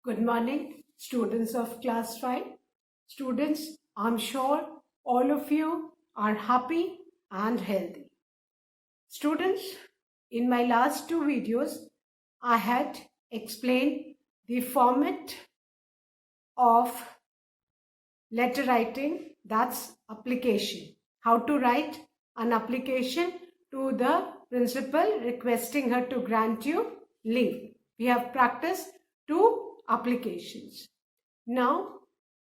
Good morning, students of class 5. Students, I'm sure all of you are happy and healthy. Students, in my last two videos, I had explained the format of letter writing, that's application. How to write an application to the principal requesting her to grant you leave. We have practiced two applications. Now,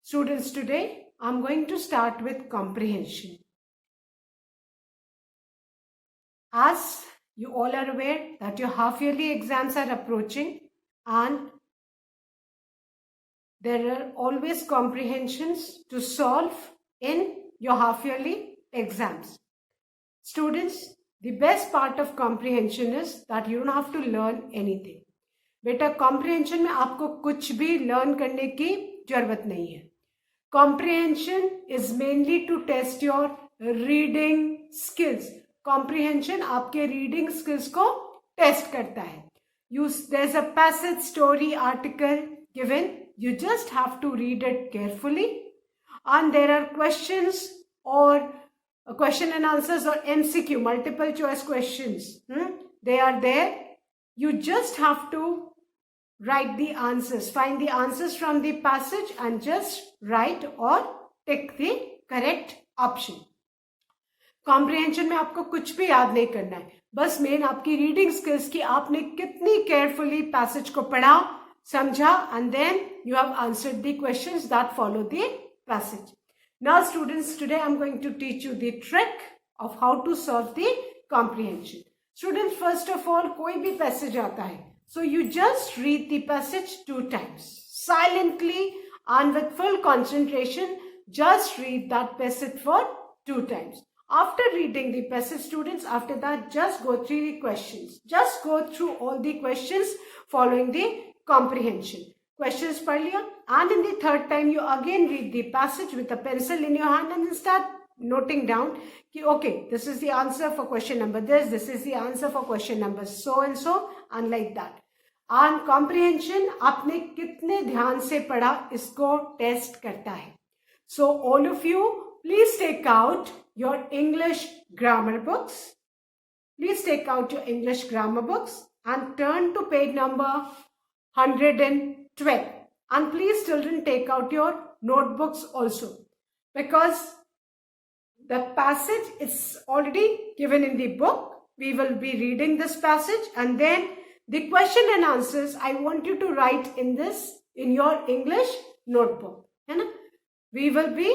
students, today I'm going to start with comprehension. As you all are aware that your half-yearly exams are approaching and there are always comprehensions to solve in your half-yearly exams. Students, the best part of comprehension is that you don't have to learn anything. बेटा comprehension में आपको कुछ भी learn करने की जरूरत नहीं है. Comprehension is mainly to test your reading skills. Comprehension आपके रीडिंग स्किल्स को टेस्ट करता है. There is a passage, story, article given. You just have to read it carefully, and there are questions or question and answers or MCQ, multiple choice questions. They are there. You just have to write the answers, find the answers from the passage and just write or tick the correct option. Comprehension में आपको कुछ भी याद नहीं करना है, बस main आपकी रीडिंग स्किल्स की आपने कितनी केयरफुली पैसेज को पढ़ा, समझा, and then you have answered the questions that follow the passage. Now students, today I'm going to teach you the trick of how to solve the comprehension. Students, first of all, कोई भी passage आता है, so you just read the passage 2 times. Silently and with full concentration, just read that passage for 2 times. After reading the passage, students, after that, just go through the questions. Just go through all the questions following the comprehension. Questions पढ़ लिया, and in the third time you again read the passage with a pencil in your hand and then start noting down कि okay, this is the answer for question number this is the answer for question number so and so, and like that. And comprehension आपने कितने ध्यान से पढ़ा इसको test करता है. So all of you, please take out your English grammar books. Please take out your English grammar books and turn to page number 112. And please children, take out your notebooks also, because the passage is already given in the book. We will be reading this passage and then the question and answers I want you to write in your English notebook. We will be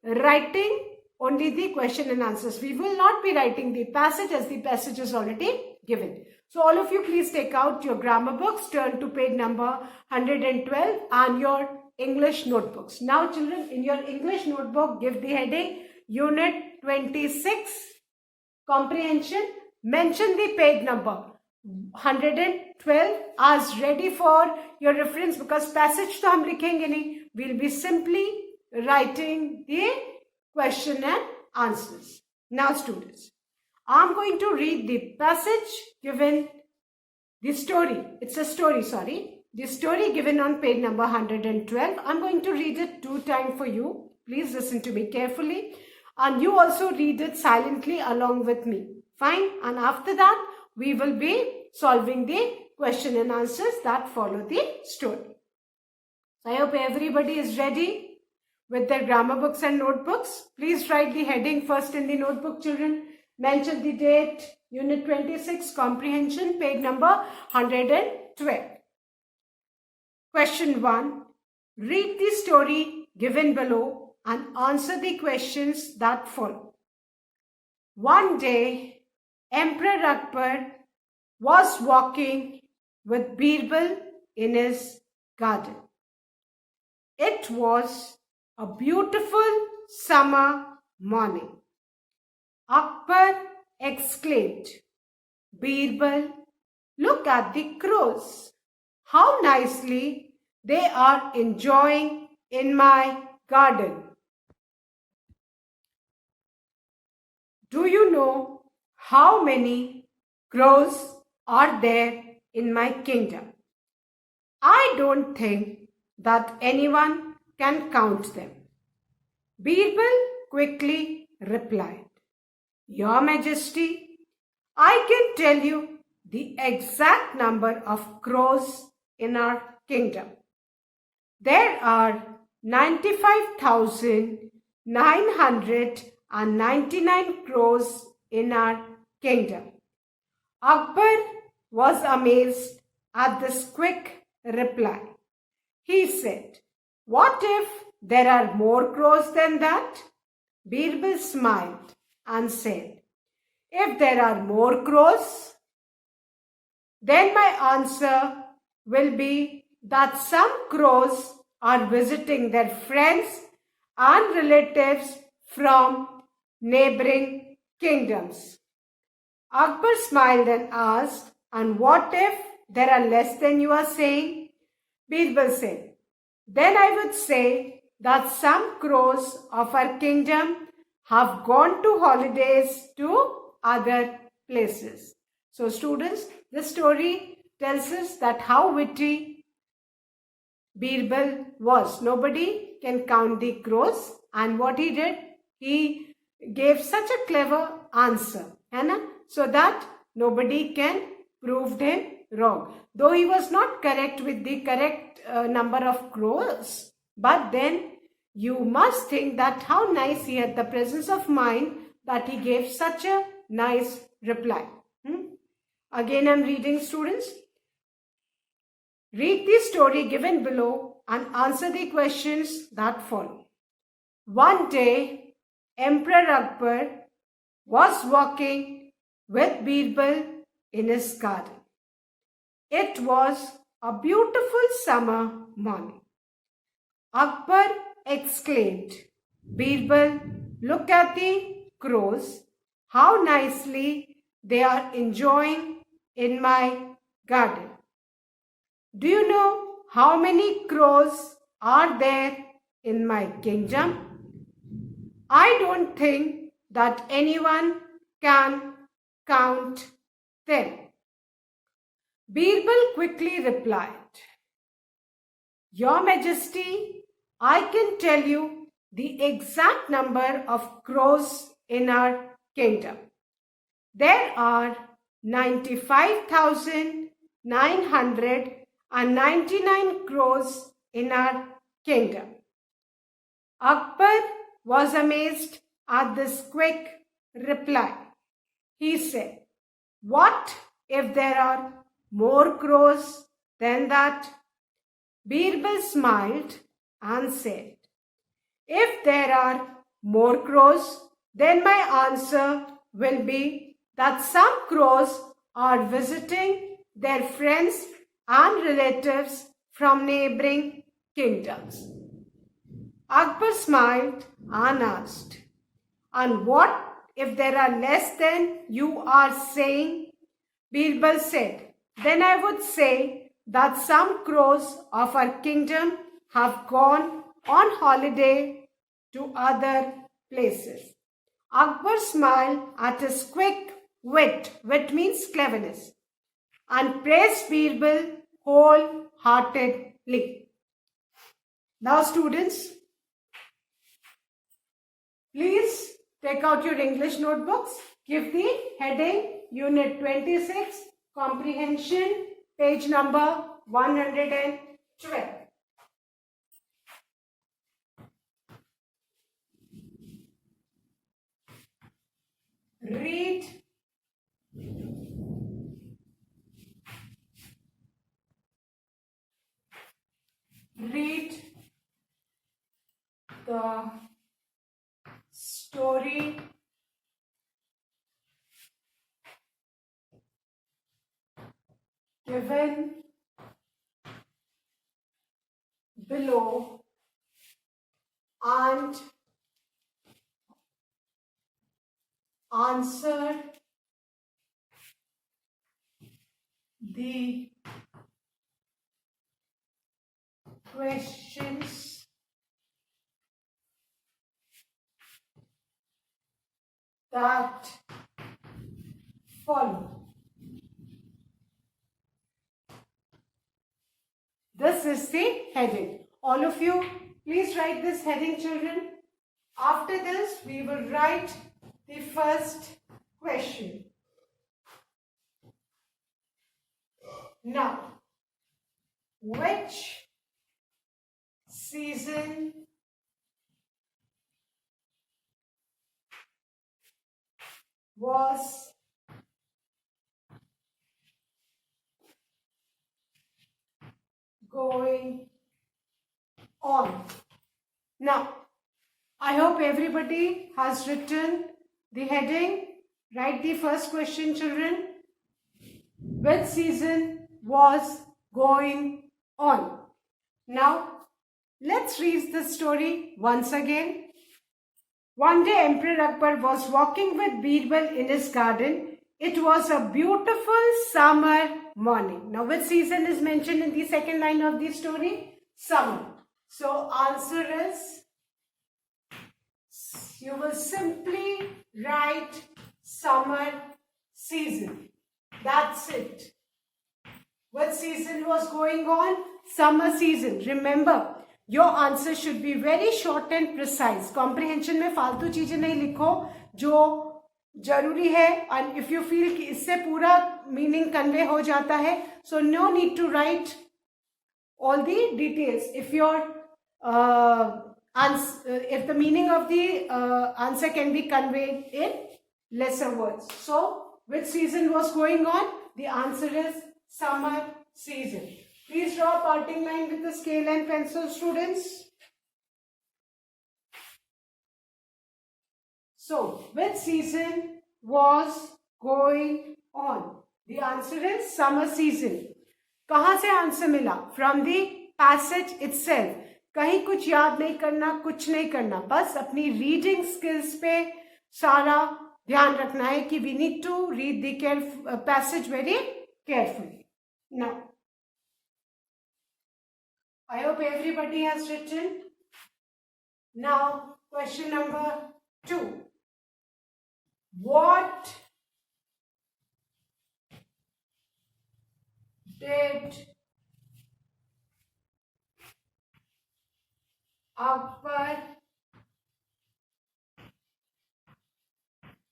writing only the question and answers. We will not be writing the passage as the passage is already given. So all of you, please take out your grammar books, turn to page number 112 and your English notebooks. Now children, in your English notebook, give the heading Unit 26, Comprehension. Mention the page number 112 as ready for your reference, because passage to hum likhenge nahi. We'll be simply writing the question and answers. Now students, I'm going to read the passage given, the story. It's a story, sorry. The story given on page number 112. I'm going to read it 2 times for you. Please listen to me carefully. And you also read it silently along with me. Fine? And after that, we will be solving the question and answers that follow the story. So I hope everybody is ready with their grammar books and notebooks. Please write the heading first in the notebook, children. Mention the date, Unit 26, Comprehension, page number 112. Question 1. Read the story given below and answer the questions that follow. One day, Emperor Akbar was walking with Birbal in his garden. It was a beautiful summer morning. Akbar exclaimed, Birbal, look at the crows. How nicely they are enjoying in my garden. Do you know how many crows are there in my kingdom? I don't think that anyone can count them. Birbal quickly replied, Your Majesty, I can tell you the exact number of crows in our kingdom. There are 95,999 crows in our kingdom. Akbar was amazed at this quick reply. He said, What if there are more crows than that? Birbal smiled and said, If there are more crows, then my answer will be that some crows are visiting their friends and relatives from neighboring kingdoms. Akbar smiled and asked, And what if there are less than you are saying? Birbal said, Then I would say that some crows of our kingdom have gone to holidays to other places. So students, this story tells us that how witty Birbal was. Nobody can count the crows, and what he did, he gave such a clever answer, so that nobody can prove him wrong. Though he was not correct with the correct number of crows, but then you must think that how nice he had the presence of mind that he gave such a nice reply. Again, I'm reading, students. Read the story given below and answer the questions that follow. One day, Emperor Akbar was walking with Birbal in his garden. It was a beautiful summer morning. Akbar exclaimed, Birbal, look at the crows, how nicely they are enjoying in my garden. Do you know how many crows are there in my kingdom? I don't think that anyone can count them. Birbal quickly replied, Your Majesty, I can tell you the exact number of crows in our kingdom. There are 95,999 crows in our kingdom. Akbar was amazed at this quick reply. He said, What if there are more crows than that? Birbal smiled and said, If there are more crows, then my answer will be that some crows are visiting their friends and relatives from neighboring kingdoms. Akbar smiled and asked, And what if there are less than you are saying? Birbal said, Then I would say that some crows of our kingdom have gone on holiday to other places. Akbar smiled at his quick wit. Wit means cleverness. And praised Birbal wholeheartedly. Now students, please take out your English notebooks. Give the heading Unit 26, Comprehension, page number 112. Read the story given below and answer the questions that follow. This is the heading. all of you, please write this heading, children. After this, we will write the first question. Now, which season was going on? Now, I hope everybody has written the heading. Write the first question, children. Which season was going on? Now, let's read the story once again. One day, Emperor Akbar was walking with Birbal in his garden. It was a beautiful summer morning. Now, which season is mentioned in the second line of the story? Summer. So, answer is, you will simply write summer season. That's it. What season was going on? Summer season. Remember, your answer should be very short and precise. Comprehension में फालतू चीजें नहीं लिखो जो जरूरी है, and if you feel कि इससे पूरा meaning convey हो जाता है, so no need to write all the details. If your if the meaning of the answer can be conveyed in lesser words. So, which season was going on? The answer is summer season. Please draw a parting line with the scale and pencil, students. So, which season was going on? The answer is summer season. कहाँ से answer मिला? From the passage itself. कहीं कुछ याद नहीं करना, कुछ नहीं करना, बस अपनी रीडिंग स्किल्स पे सारा ध्यान रखना है कि we need to read the passage very carefully. Now, I hope everybody has written. Now, question number 2. What did Akbar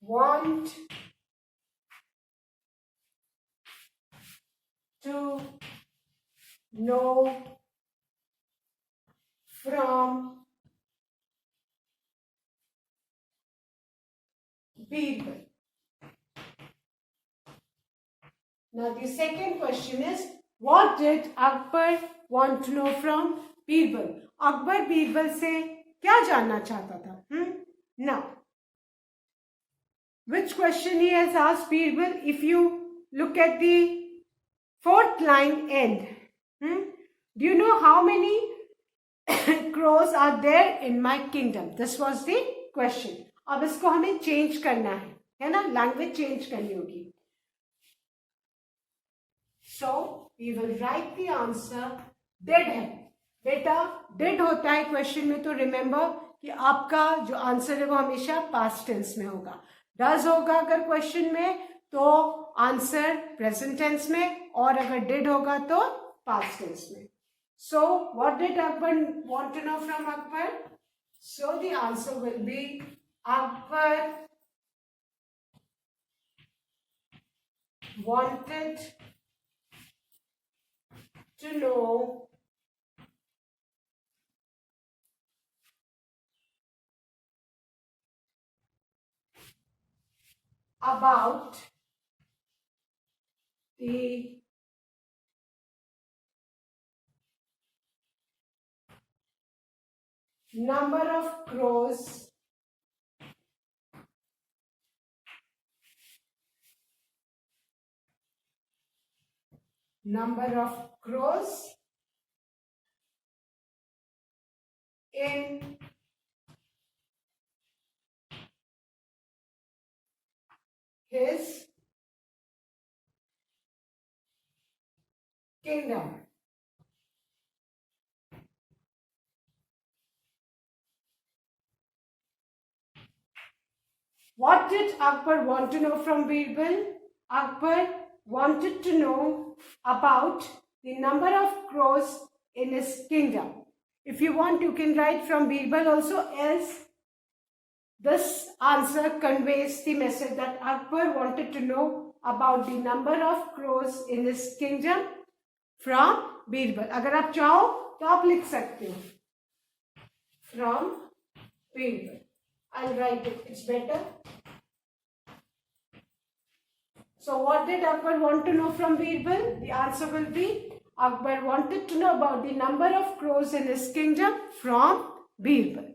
want to know from Birbal? Now the second question is, what did Akbar want to know from Birbal? Akbar Birbal से क्या जानना चाहता था? Now, which question he has asked Birbal? If you look at the fourth line end, do you know how many crows are there in my kingdom? This was the question. अब इसको हमें change करना है ना? Language change करनी होगी. So, we will write the answer did है. बेटा did होता है क्वेश्चन में, तो रिमेंबर कि आपका जो आंसर है वो हमेशा पास्ट टेंस में होगा. डज होगा अगर क्वेश्चन में तो आंसर प्रेजेंट टेंस में, और अगर डिड होगा तो पास्ट टेंस में. So, what did Akbar want to know from Akbar? So, the answer will be Akbar wanted to know about the number of crows in his kingdom. What did Akbar want to know from Birbal? Akbar wanted to know about the number of crows in his kingdom. If you want, you can write from Birbal also, else this answer conveys the message that Akbar wanted to know about the number of crows in his kingdom from Birbal. अगर आप चाहो तो आप लिख सकते हो from Birbal. I'll write it, it's better. So what did Akbar want to know from Birbal? The answer will be Akbar wanted to know about the number of crows in his kingdom from Birbal.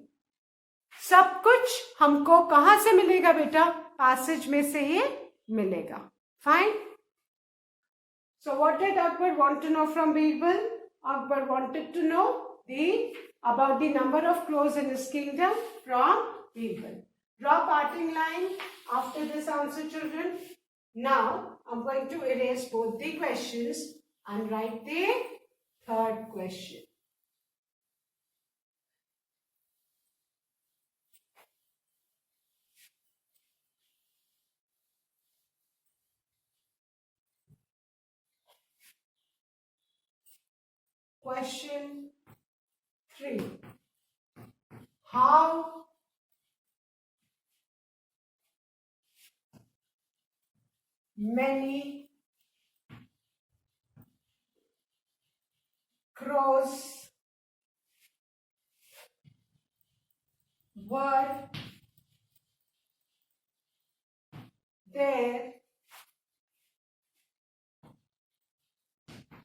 सब कुछ हमको कहां से मिलेगा बेटा? Passage में से ही मिलेगा. Fine. So what did Akbar want to know from Birbal? Akbar wanted to know about the number of crows in his kingdom from Birbal. Draw parting line after this answer, children. Now I'm going to erase both the questions and write the third question. Question 3. How many crows were there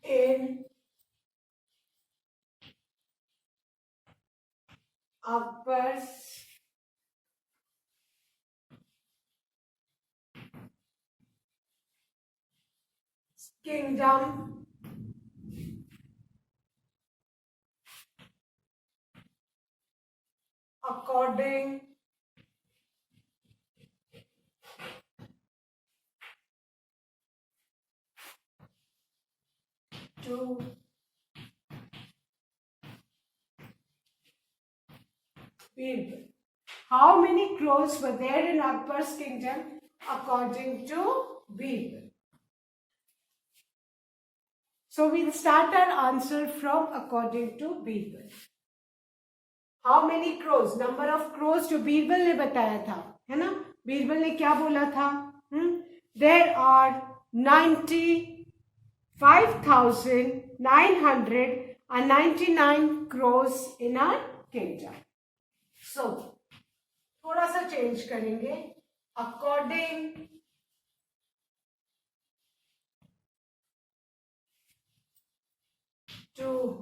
in Akbar's kingdom according to Birbal. How many crows were there in Akbar's kingdom according to Birbal? So we'll start our answer from according to Birbal. How many crows? Number of crows जो बीरबल ने बताया था, है ना? बीरबल ने क्या बोला था? There are 95,999 crows in our kingdom. So थोड़ा सा चेंज करेंगे. According to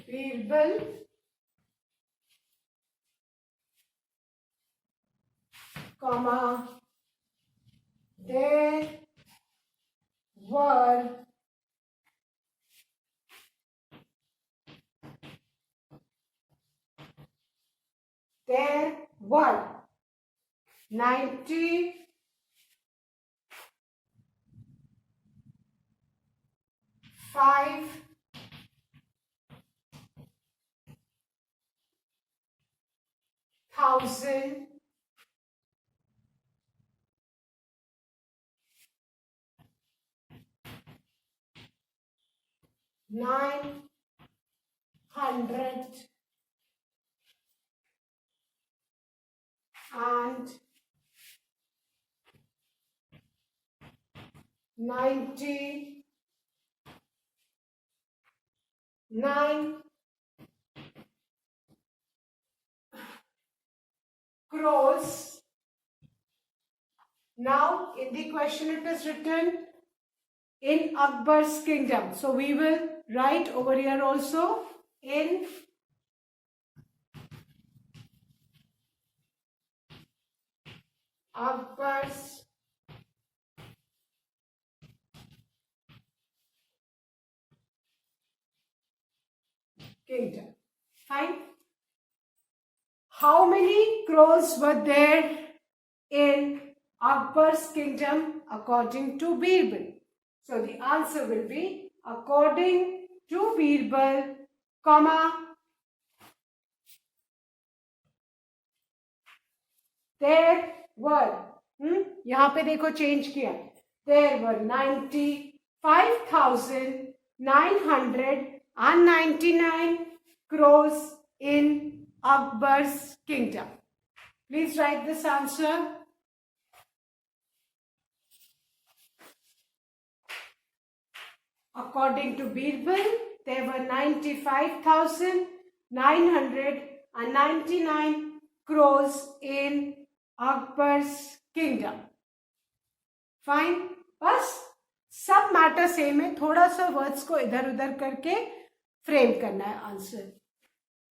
Birbal, comma, there were 95,000 900 and 99 crows. Now in the question it is written in Akbar's kingdom. So we will write over here also in Akbar's kingdom. Fine. How many crows were there in Akbar's kingdom according to Birbal? So the answer will be according to Birbal, comma, there were, यहाँ पे देखो change किया, there were 95,999 crows in Akbar's kingdom? Please write this answer. According to Birbal, there were 95,999 crows in Akbar's kingdom. Fine. बस सब matter same है, थोड़ा सा words को इधर उधर करके फ्रेम करना है answer.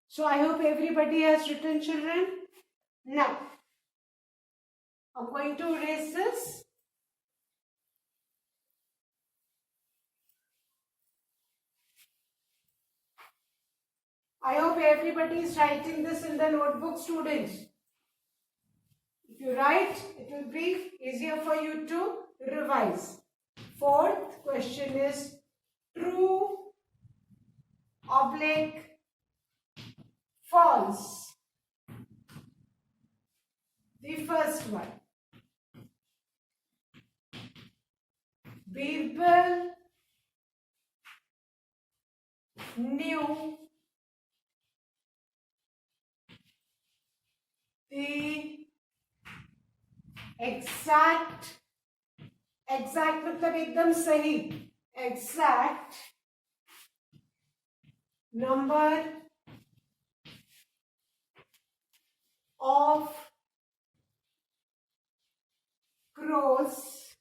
So I hope everybody has written, children. Now, I'm going to erase this. I hope everybody is writing this in the notebook, students. If you write, it will be easier for you to revise. Fourth question is true, oblique, false. The first one. Birbal knew the exact मतलब एकदम सही, exact number of crows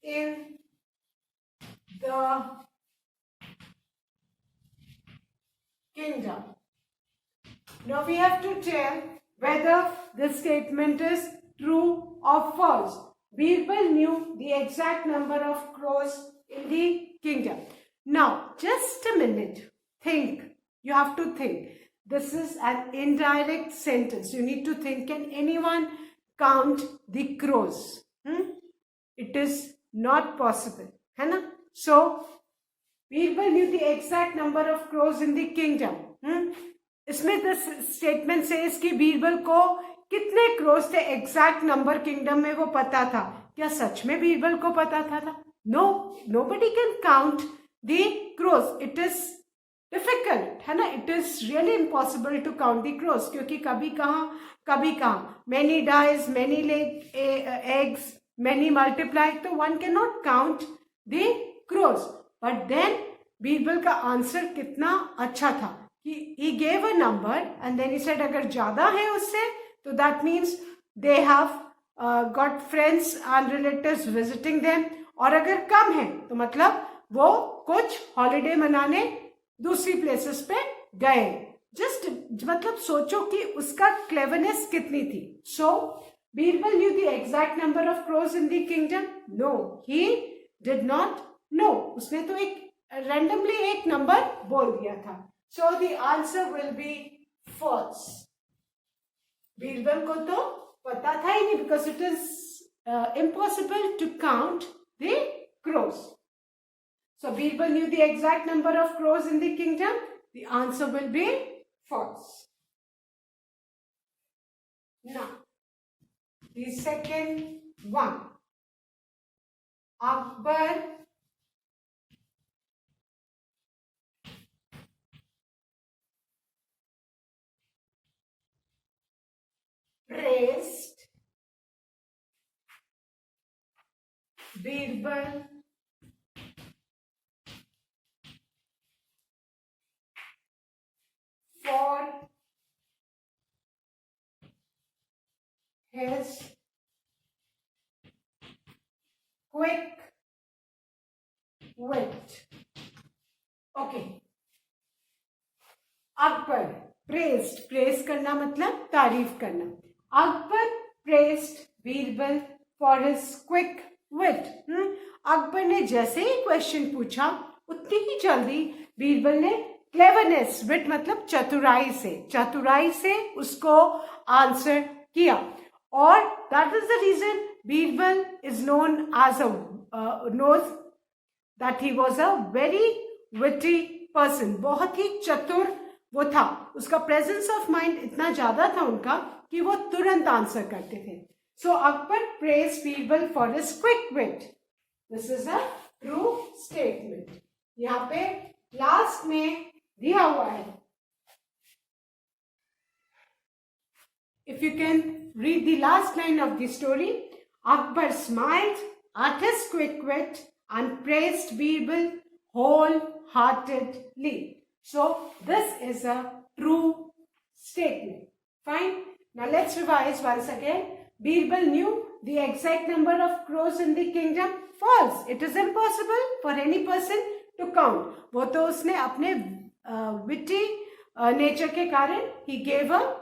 in the kingdom. Now we have to tell whether this statement is true or false. Birbal knew the exact number of crows in the kingdom. Now, just a minute. Think. You have to think. This is an indirect sentence. You need to think. Can anyone count the crows? It is not possible. है ना? So, Birbal knew the exact number of crows in the kingdom. इसमें the statement says कि बीरबल को कितने crows थे exact number kingdom में वो पता था. क्या सच में बीरबल को पता था? No, nobody can count the crows. It is difficult, है ना. It is really impossible to count the crows, क्योंकि कभी कहाँ many dies, many lay eggs, many multiply, तो one can not count the crows. But then Birbal का answer कितना अच्छा था कि he gave a number and then he said अगर ज़्यादा है उससे तो that means they have got friends and relatives visiting them, और अगर कम है तो मतलब वो कुछ हॉलिडे मनाने दूसरी प्लेसेस पे गए. जस्ट मतलब सोचो कि उसका क्लेवरनेस कितनी थी. So Birbal knew the exact number of crows in the kingdom? No, he did not know. उसने तो एक रैंडमली एक नंबर बोल दिया था. So the answer will be false. Birbal को तो पता था ही नहीं, because it is impossible to count the crows. So Birbal knew the exact number of crows in the kingdom. The answer will be false. Now, the second one. Akbar praised Birbal for his quick wit. Okay. Akbar praised, praise करना मतलब तारीफ करना. Akbar praised Birbal for his quick wit. Akbar ने जैसे ही question पूछा उतनी ही जल्दी बीरबल ने क्लेवरनेस, विट मतलब चतुराई से उसको आंसर किया. और that is the reason Birbal is known as knows that he was a very witty person. बहुत ही चतुर वो था. उसका प्रेजेंस ऑफ माइंड इतना ज्यादा था उनका कि वो तुरंत आंसर करते थे. So Akbar praise Birbal for his quick wit. This is a true statement. यहाँ पे लास्ट में दिया हुआ है. If you can read the last line of the story, Akbar smiled at his quick wit and praised Birbal wholeheartedly. So this is a true statement. Fine. Now let's revise once again. Birbal knew the exact number of crows in the kingdom. False. It is impossible for any person to count. वो तो उसने अपने witty nature के कारण he gave a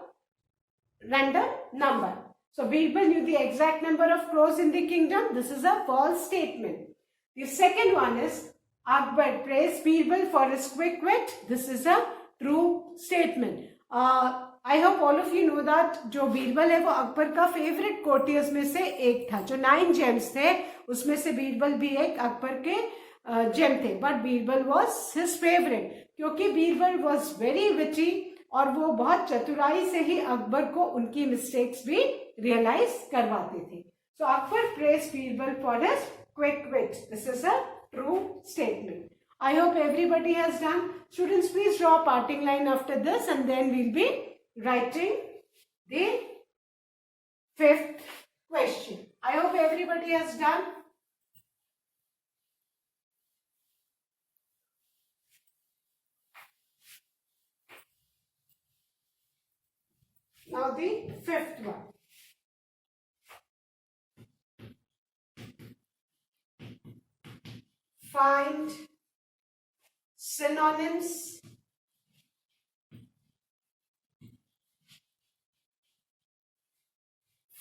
random number. So Birbal knew the exact number of crows in the kingdom. This is a false statement. The second one is Akbar praised Birbal for his quick wit. This is a true statement. I hope all of you know that जो बीरबल है वो अकबर का favourite courtiers में से एक था. जो 9 James थे उसमें से बीरबल भी एक अकबर के जेम थे. But Birbal was his favourite क्योंकि बीरबल वॉज वेरी विटी और वो बहुत चतुराई से ही अकबर को उनकी मिस्टेक्स भी रियलाइज करवाते थे. So Akbar praise Birbal for his quick wit. This is a true statement. I hope everybody has done. Students, please draw a parting line after this and then we'll be writing the 5th question. I hope everybody has done. Now the 5th one. Find synonyms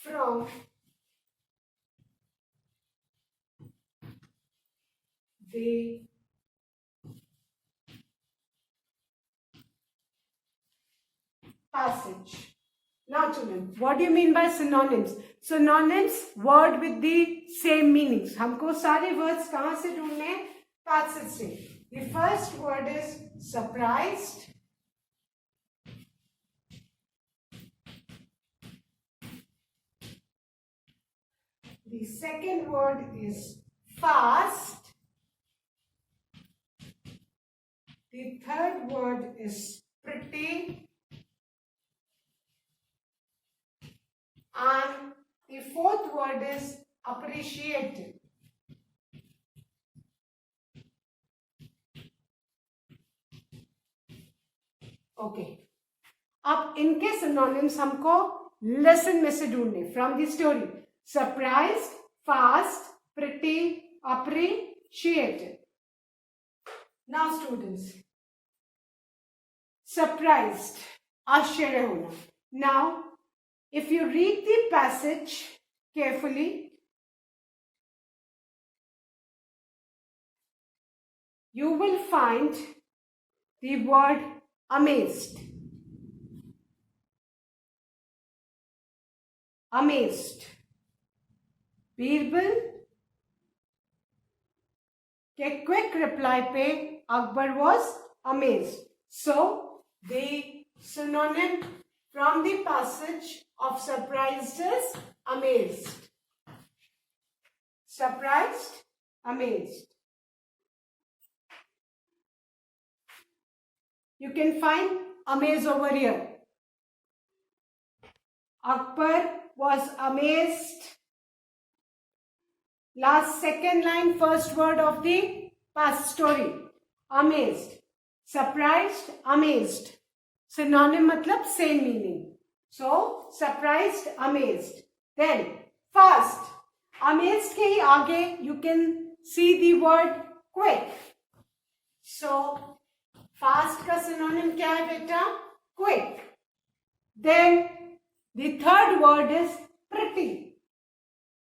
from the passage. Now children, what do you mean by synonyms? Synonyms, word with the same meanings. हमको सारे words कहाँ से ढूंढने हैं? Passage से. The first word is surprised. The second word is fast. The third word is pretty. And the fourth word is appreciated. Okay. अब इनके synonyms हमको लेसन में से ढूंढने. From the story. Surprised, fast, pretty, appreciated. Now students, surprised, आश्चर्य होना. Now if you read the passage carefully, you will find the word amazed. Amazed. Birbal के quick reply पे Akbar was amazed. So the synonym from the passage of surprised is amazed. Surprised, amazed. You can find amaze over here. Akbar was amazed. Last second line, first word of the past story. Amazed. Surprised, amazed. Synonym matlab same meaning. So, surprised, amazed. Then, fast. Amazed ke hi aage you can see the word quick. So, fast का synonym क्या है बेटा? Quick. Then the third word is pretty.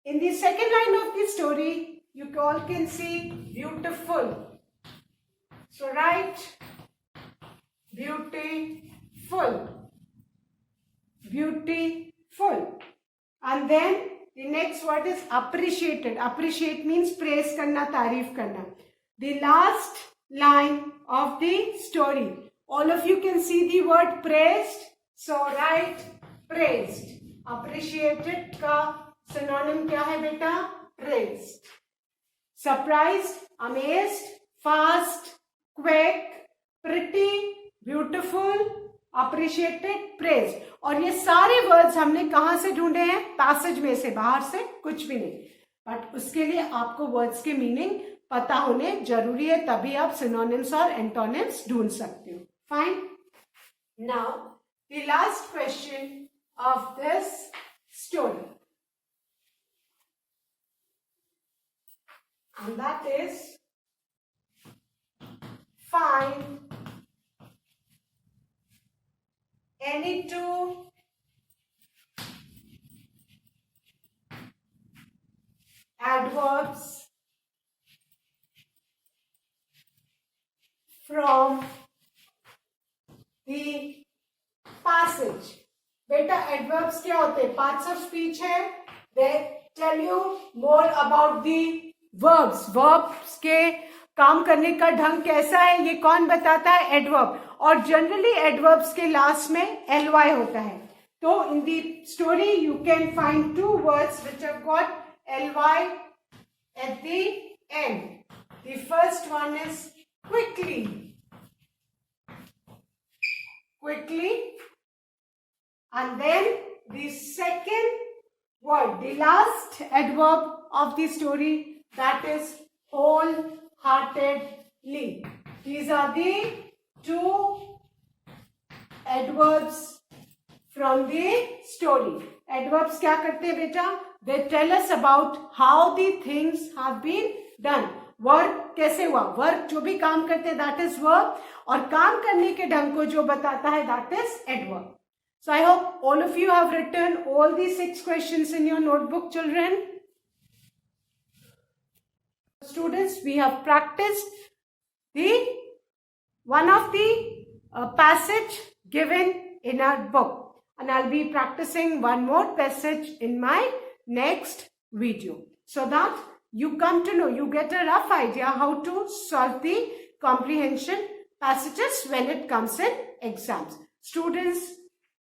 In the second line of the story you all can see beautiful. So write beautiful. Beautiful. And then the next word is appreciated. Appreciate means praise करना, तारीफ करना. The last line of the story. All of you can see the word praised. So write praised. Appreciated का synonym क्या है बेटा? Praised. Surprised, amazed, fast, beautiful, appreciated, praise. और ये सारे वर्ड्स हमने कहाँ से ढूंढे हैं? पैसेज में से, बाहर से कुछ भी नहीं। बट उसके लिए आपको वर्ड्स के मीनिंग पता होने जरूरी है, तभी आप सिनोनिम्स और एंटोनिम्स ढूंढ सकते हो। Fine. Now the last question of this story, and that is find any two adverbs from the passage। बेटा एडवर्ब्स क्या होते हैं? पार्ट्स ऑफ स्पीच है। They tell you more about the verbs. Verbs के काम करने का ढंग कैसा है ये कौन बताता है? एडवर्ब। और जनरली एडवर्ब्स के लास्ट में ly होता है। तो in the story you can find two words which have got ly at the end. The first one is quickly. Quickly. And then the second word, the last adverb of the story, that is wholeheartedly. These are the two adverbs from the story. Adverbs क्या करते हैं बेटा? They tell us about how the things have been done. Work कैसे हुआ? Work जो भी काम करते हैं that is verb, और काम करने के ढंग को जो बताता है that is adverb. So I hope all of you have written all the 6 questions in your notebook, children. Students, we have practiced the one of the passage given in our book, and I'll be practicing one more passage in my next video, so that you come to know, you get a rough idea how to solve the comprehension passages when it comes in exams. Students,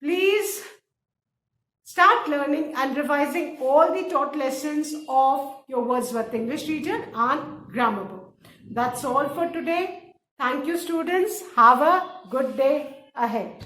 please start learning and revising all the taught lessons of your Wordsworth English Region and Grammar book. That's all for today. Thank you, students. Have a good day ahead.